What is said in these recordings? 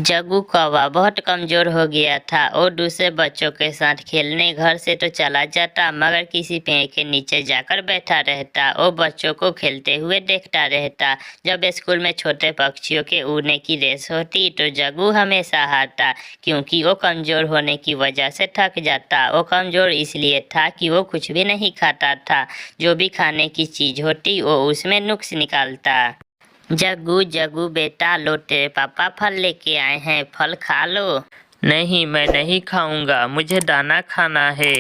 जग्गू कौवा बहुत कमजोर हो गया था। वो दूसरे बच्चों के साथ खेलने घर से तो चला जाता, मगर किसी पेड़ के नीचे जाकर बैठा रहता। वो बच्चों को खेलते हुए देखता रहता। जब स्कूल में छोटे पक्षियों के उड़ने की रेस होती तो जग्गू हमेशा हारता, क्योंकि वो कमजोर होने की वजह से थक जाता। वो कमजोर इसलिए था कि वो कुछ भी नहीं खाता था। जो भी खाने की चीज होती वो उसमें नुक्स निकालता। जग्गू जग्गू बेटा, लो तेरे पापा फल लेके आए हैं, फल खा लो। नहीं, मैं नहीं खाऊंगा, मुझे दाना खाना है।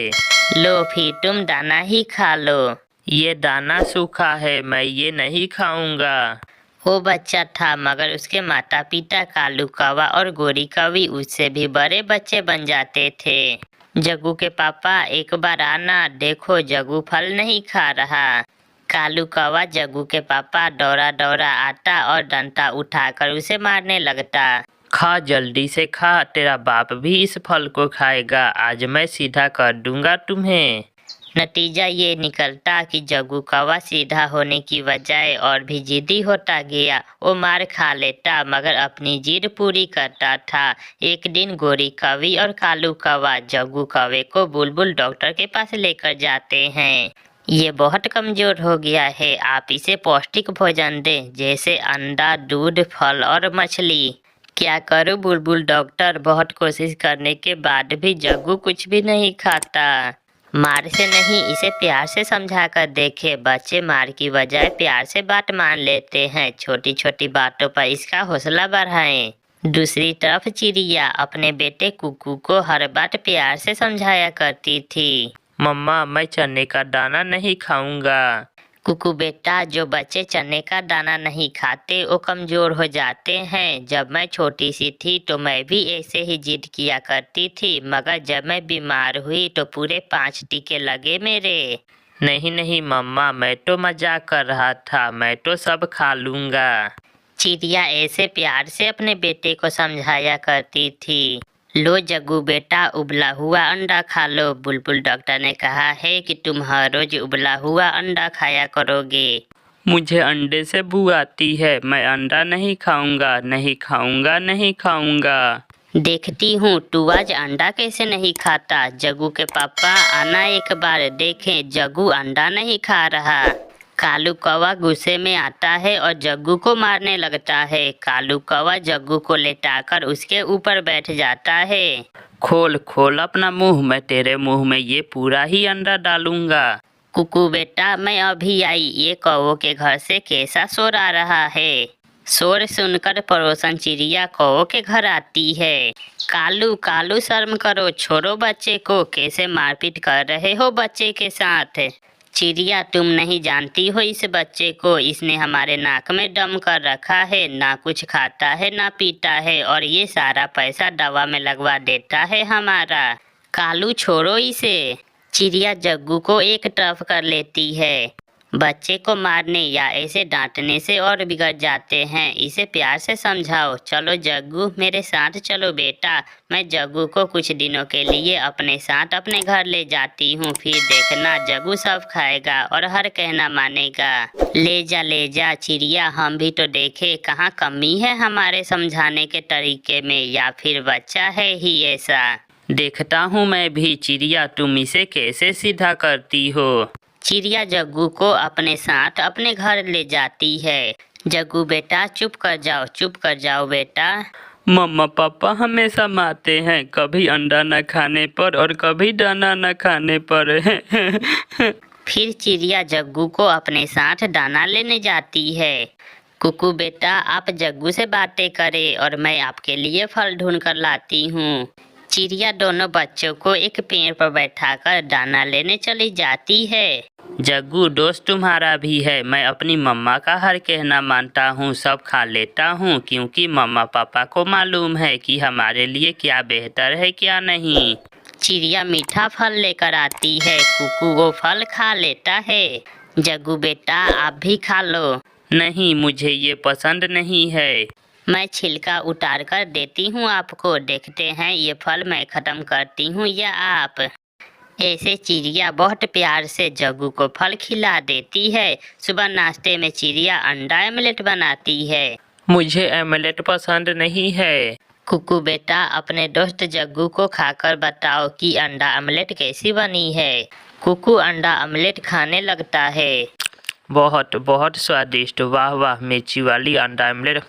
लो फिर तुम दाना ही खा लो। ये दाना सूखा है, मैं ये नहीं खाऊंगा। वो बच्चा था, मगर उसके माता पिता कालू कौवा और गोरी कौवी उससे भी बड़े बच्चे बन जाते थे। जग्गू के पापा, एक बार आना, देखो जग्गू फल नहीं खा रहा। कालू कौवा जग्गू के पापा दौड़ा दौड़ा आता और डंडा उठाकर उसे मारने लगता। खा, जल्दी से खा, तेरा बाप भी इस फल को खाएगा। आज मैं सीधा कर दूंगा तुम्हें। नतीजा ये निकलता कि जग्गू कौवा सीधा होने की बजाय और भी जिद्दी होता गया। वो मार खा लेता, मगर अपनी जिद पूरी करता था। एक दिन गोरी कौवी और कालू कौवा जग्गू कौवे को बुलबुल डॉक्टर के पास लेकर जाते हैं। ये बहुत कमजोर हो गया है, आप इसे पौष्टिक भोजन दें, जैसे अंडा, दूध, फल और मछली। क्या करूं बुलबुल डॉक्टर, बहुत कोशिश करने के बाद भी जग्गू कुछ भी नहीं खाता। मार से नहीं, इसे प्यार से समझा कर देखे। बच्चे मार की बजाय प्यार से बात मान लेते हैं। छोटी छोटी बातों पर इसका हौसला बढ़ाएं। दूसरी तरफ चिड़िया अपने बेटे कुकू को हर बात प्यार से समझाया करती थी। मम्मा, मैं चने का दाना नहीं खाऊंगा। कुकू बेटा, जो बच्चे चने का दाना नहीं खाते वो कमजोर हो जाते हैं। जब मैं छोटी सी थी तो मैं भी ऐसे ही जिद किया करती थी, मगर जब मैं बीमार हुई तो पूरे 5 टीके लगे मेरे। नहीं नहीं मम्मा, मैं तो मजाक कर रहा था, मैं तो सब खा लूंगा। चिड़िया ऐसे प्यार से अपने बेटे को समझाया करती थी। लो जग्गू बेटा, उबला हुआ अंडा खा लो। बुलबुल डॉक्टर ने कहा है कि तुम हर रोज उबला हुआ अंडा खाया करोगे। मुझे अंडे से बू आती है, मैं अंडा नहीं खाऊंगा, नहीं खाऊंगा, नहीं खाऊंगा। देखती हूँ तू आज अंडा कैसे नहीं खाता। जग्गू के पापा, आना एक बार देखें, जग्गू अंडा नहीं खा रहा। कालू कौवा गुस्से में आता है और जग्गू को मारने लगता है। कालू कौवा जग्गू को लेटाकर उसके ऊपर बैठ जाता है। खोल खोल अपना मुंह, मैं तेरे मुंह में ये पूरा ही अंडा डालूंगा। कुकू बेटा, मैं अभी आई, ये कौवों के घर से कैसा शोर आ रहा है। शोर सुनकर पड़ोसन चिड़िया कौवों के घर आती है। कालू कालू, शर्म करो, छोड़ो बच्चे को, कैसे मारपीट कर रहे हो बच्चे के साथ। चिड़िया, तुम नहीं जानती हो इस बच्चे को, इसने हमारे नाक में दम कर रखा है, ना कुछ खाता है ना पीता है, और ये सारा पैसा दवा में लगवा देता है हमारा। कालू, छोड़ो इसे। चिड़िया जग्गू को एक तरफ कर लेती है। बच्चे को मारने या ऐसे डांटने से और बिगड़ जाते हैं, इसे प्यार से समझाओ। चलो जग्गू, मेरे साथ चलो बेटा। मैं जग्गू को कुछ दिनों के लिए अपने साथ अपने घर ले जाती हूँ, फिर देखना जग्गू सब खाएगा और हर कहना मानेगा। ले जा चिड़िया, हम भी तो देखे कहाँ कमी है हमारे समझाने के तरीके में, या फिर बच्चा है ही ऐसा। देखता हूँ मैं भी। चिड़िया, तुम इसे कैसे सीधा करती हो। चिड़िया जग्गू को अपने साथ अपने घर ले जाती है। जग्गू बेटा, चुप कर जाओ बेटा। मम्मा पापा हमेशा मारते हैं, कभी अंडा न खाने पर और कभी दाना न खाने पर। फिर चिड़िया जग्गू को अपने साथ दाना लेने जाती है। कुकू बेटा, आप जग्गू से बातें करें और मैं आपके लिए फल ढूंढ कर लाती हूँ। चिड़िया दोनों बच्चों को एक पेड़ पर बैठाकर दाना लेने चली जाती है। जग्गू, दोस्त तुम्हारा भी है, मैं अपनी मम्मा का हर कहना मानता हूँ, सब खा लेता हूँ, क्योंकि मम्मा पापा को मालूम है कि हमारे लिए क्या बेहतर है क्या नहीं। चिड़िया मीठा फल लेकर आती है, कुकू वो फल खा लेता है। जग्गू बेटा, आप भी खा लो। नहीं, मुझे ये पसंद नहीं है। मैं छिलका उतार कर देती हूँ आपको, देखते हैं ये फल मैं खत्म करती हूँ या आप। ऐसे चिड़िया बहुत प्यार से जग्गू को फल खिला देती है। सुबह नाश्ते में चिड़िया अंडा ऑमलेट बनाती है। मुझे ऑमलेट पसंद नहीं है। कुकू बेटा, अपने दोस्त जग्गू को खाकर बताओ कि अंडा ऑमलेट कैसी बनी है। कुकू अंडा ऑमलेट खाने लगता है। बहुत बहुत स्वादिष्ट, वाह वाह, मिर्ची वाली अंडा ऑमलेट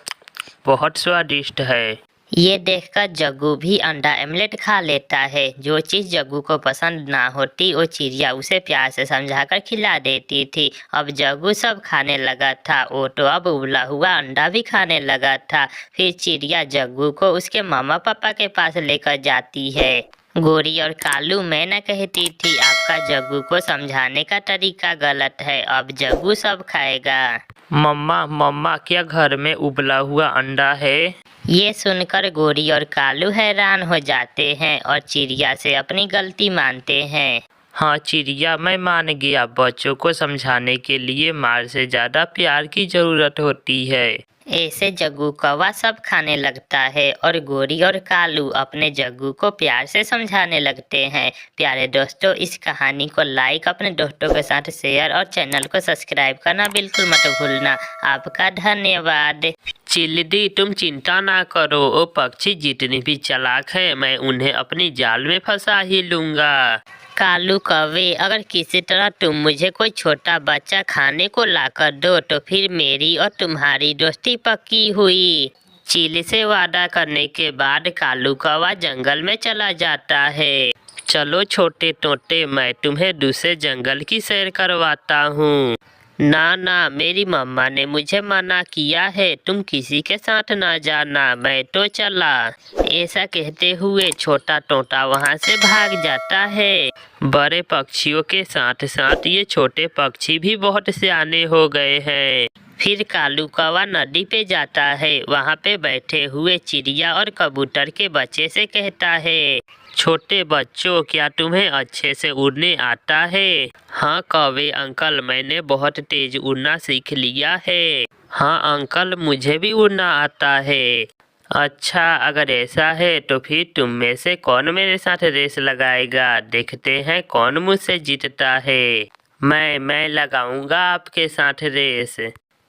बहुत स्वादिष्ट है। ये देखकर जग्गू भी अंडा ऑमलेट खा लेता है। जो चीज़ जग्गू को पसंद ना होती वो चिड़िया उसे प्यार से समझाकर खिला देती थी। अब जग्गू सब खाने लगा था। वो तो अब उबला हुआ अंडा भी खाने लगा था। फिर चिड़िया जग्गू को उसके मामा पापा के पास लेकर जाती है। गोरी और कालू, मैं न कहती थी आपका जग्गू को समझाने का तरीका गलत है। अब जग्गू सब खाएगा। मम्मा मम्मा, क्या घर में उबला हुआ अंडा है? ये सुनकर गोरी और कालू हैरान हो जाते हैं और चिड़िया से अपनी गलती मानते हैं। हाँ चिड़िया, मैं मान गया। बच्चों को समझाने के लिए मार से ज़्यादा प्यार की ज़रूरत होती है। ऐसे जग्गू कौवा सब खाने लगता है और गोरी और कालू अपने जग्गू को प्यार से समझाने लगते हैं। प्यारे दोस्तों, इस कहानी को लाइक, अपने दोस्तों के साथ शेयर और चैनल को सब्सक्राइब करना बिल्कुल मत भूलना। आपका धन्यवाद। चिल्दी, तुम चिंता ना करो। वो पक्षी जितनी भी चालाक है, मैं उन्हें अपनी जाल में फंसा ही लूँगा। कालू कौवे, अगर किसी तरह तुम मुझे कोई छोटा बच्चा खाने को लाकर दो तो फिर मेरी और तुम्हारी दोस्ती पक्की हुई। चील से वादा करने के बाद कालू कौवा जंगल में चला जाता है। चलो छोटे तोते, मैं तुम्हें दूसरे जंगल की सैर करवाता हूँ। ना ना, मेरी मम्मा ने मुझे मना किया है, तुम किसी के साथ ना जाना, मैं तो चला। ऐसा कहते हुए छोटा तोता वहाँ से भाग जाता है। बड़े पक्षियों के साथ साथ ये छोटे पक्षी भी बहुत सियाने हो गए हैं। फिर कालू कौवा नदी पे जाता है। वहाँ पे बैठे हुए चिड़िया और कबूतर के बच्चे से कहता है, छोटे बच्चों, क्या तुम्हें अच्छे से उड़ने आता है? हाँ कौवे अंकल, मैंने बहुत तेज उड़ना सीख लिया है। हाँ अंकल, मुझे भी उड़ना आता है। अच्छा, अगर ऐसा है तो फिर तुम में से कौन मेरे साथ रेस लगाएगा? देखते हैं कौन मुझसे जीतता है। मैं लगाऊंगा आपके साथ रेस।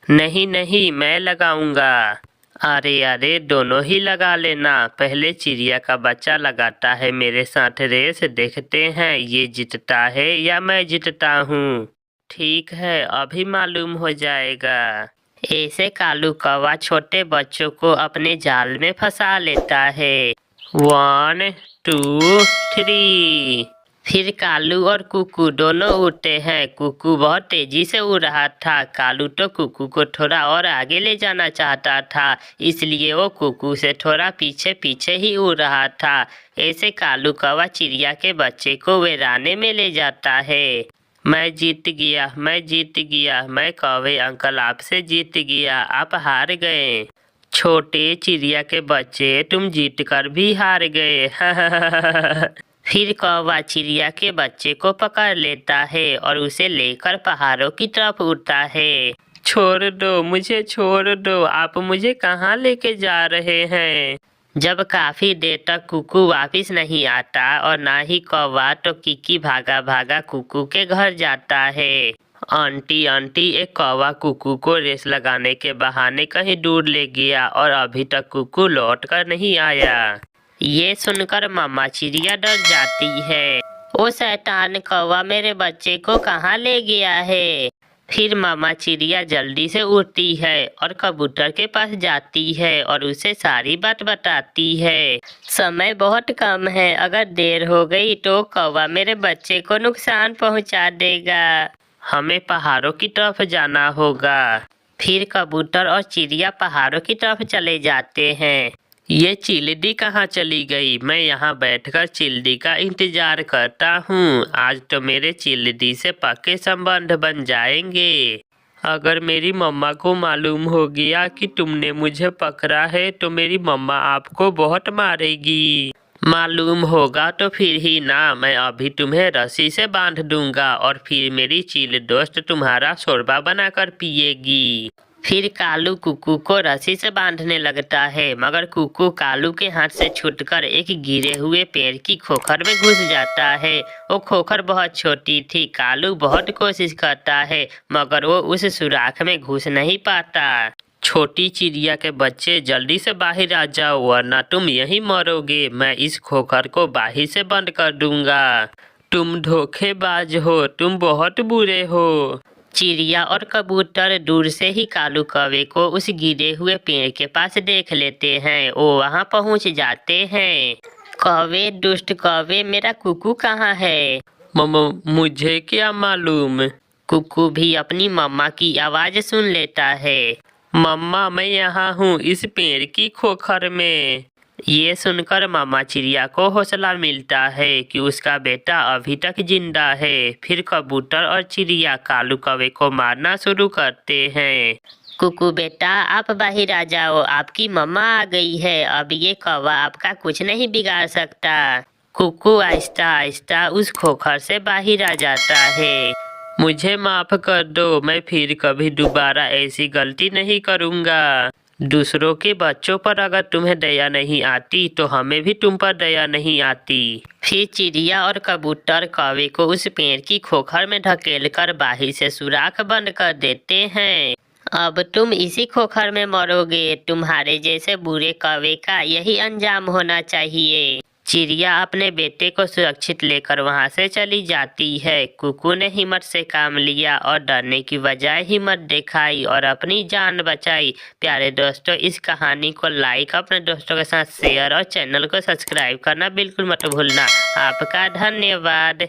नहीं नहीं, मैं लगाऊंगा। अरे अरे, दोनों ही लगा लेना। पहले चिड़िया का बच्चा लगाता है मेरे साथ रेस, देखते हैं ये जीतता है या मैं जीतता हूँ। ठीक है, अभी मालूम हो जाएगा। ऐसे कालू कौवा छोटे बच्चों को अपने जाल में फंसा लेता है। 1 2 3। फिर कालू और कुकू दोनों उड़ते हैं। कुकू बहुत तेजी से उड़ रहा था। कालू तो कुकू को थोड़ा और आगे ले जाना चाहता था, इसलिए वो कुकू से थोड़ा पीछे पीछे ही उड़ रहा था। ऐसे कालू कौवा चिड़िया के बच्चे को वीराने में ले जाता है। मैं जीत गया, मैं जीत गया, मैं कौवे अंकल आपसे जीत गया, आप हार गए। छोटे चिड़िया के बच्चे, तुम जीतकर भी हार गए। फिर कौवा चिड़िया के बच्चे को पकड़ लेता है और उसे लेकर पहाड़ों की तरफ उड़ता है। छोड़ दो, मुझे छोड़ दो, आप मुझे कहाँ लेके जा रहे हैं? जब काफी देर तक कुकू वापस नहीं आता और ना ही कौवा, तो किकी भागा भागा कुकू के घर जाता है। आंटी आंटी, एक कौवा कुकू को रेस लगाने के बहाने कहीं दूर ले गया और अभी तक कुकू लौट कर नहीं आया। ये सुनकर मम्मा चिड़िया डर जाती है। ओ शैतान कौवा, मेरे बच्चे को कहाँ ले गया है? फिर मामा चिड़िया जल्दी से उड़ती है और कबूतर के पास जाती है और उसे सारी बात बताती है। समय बहुत कम है, अगर देर हो गई तो कौवा मेरे बच्चे को नुकसान पहुंचा देगा। हमें पहाड़ों की तरफ जाना होगा। फिर कबूतर और चिड़िया पहाड़ों की तरफ चले जाते हैं। ये चिल्दी कहाँ चली गई? मैं यहाँ बैठकर चिल्दी का इंतजार करता हूँ। आज तो मेरे चिल्दी से पक्के संबंध बन जाएंगे। अगर मेरी मम्मा को मालूम हो गया कि तुमने मुझे पकड़ा है तो मेरी मम्मा आपको बहुत मारेगी। मालूम होगा तो फिर ही ना, मैं अभी तुम्हें रस्सी से बांध दूंगा और फिर मेरी चील दोस्त तुम्हारा शोरबा बनाकर पिएगी। फिर कालू कुकू को रस्सी से बांधने लगता है, मगर कुकू कालू के हाथ से छूटकर एक गिरे हुए पेड़ की खोखर में घुस जाता है। वो खोखर बहुत छोटी थी। कालू बहुत कोशिश करता है मगर वो उस सुराख में घुस नहीं पाता। छोटी चिड़िया के बच्चे जल्दी से बाहर आ जाओ वरना तुम यहीं मरोगे। मैं इस खोखर को बाहर से बंद कर दूंगा। तुम धोखेबाज हो, तुम बहुत बुरे हो। चिड़िया और कबूतर दूर से ही कालू कौवे को उस गिरे हुए पेड़ के पास देख लेते हैं। वो वहां पहुंच जाते हैं। कौवे, दुष्ट कौवे, मेरा कुकू कहाँ है? मुझे क्या मालूम। कुकू भी अपनी मम्मा की आवाज सुन लेता है। मम्मा, मैं यहाँ हूँ इस पेड़ की खोखर में। ये सुनकर मामा चिड़िया को हौसला मिलता है कि उसका बेटा अभी तक जिंदा है। फिर कबूतर और चिड़िया कालू कौवे को मारना शुरू करते हैं। कुकू बेटा, आप बाहर आ जाओ, आपकी मम्मा आ गई है। अब ये कौवा आपका कुछ नहीं बिगाड़ सकता। कुकू आहिस्ता आहिस्ता उस खोखर से बाहर आ जाता है। मुझे माफ कर दो, मैं फिर कभी दोबारा ऐसी गलती नहीं करूँगा। दूसरों के बच्चों पर अगर तुम्हें दया नहीं आती तो हमें भी तुम पर दया नहीं आती। फिर चिड़िया और कबूतर कौवे को उस पेड़ की खोखर में ढकेल कर बाहर से सुराख बंद कर देते हैं। अब तुम इसी खोखर में मरोगे। तुम्हारे जैसे बुरे कौवे का यही अंजाम होना चाहिए। चिड़िया अपने बेटे को सुरक्षित लेकर वहां से चली जाती है। कुकू ने हिम्मत से काम लिया और डरने की बजाय हिम्मत दिखाई और अपनी जान बचाई। प्यारे दोस्तों, इस कहानी को लाइक, अपने दोस्तों के साथ शेयर और चैनल को सब्सक्राइब करना बिल्कुल मत भूलना। आपका धन्यवाद।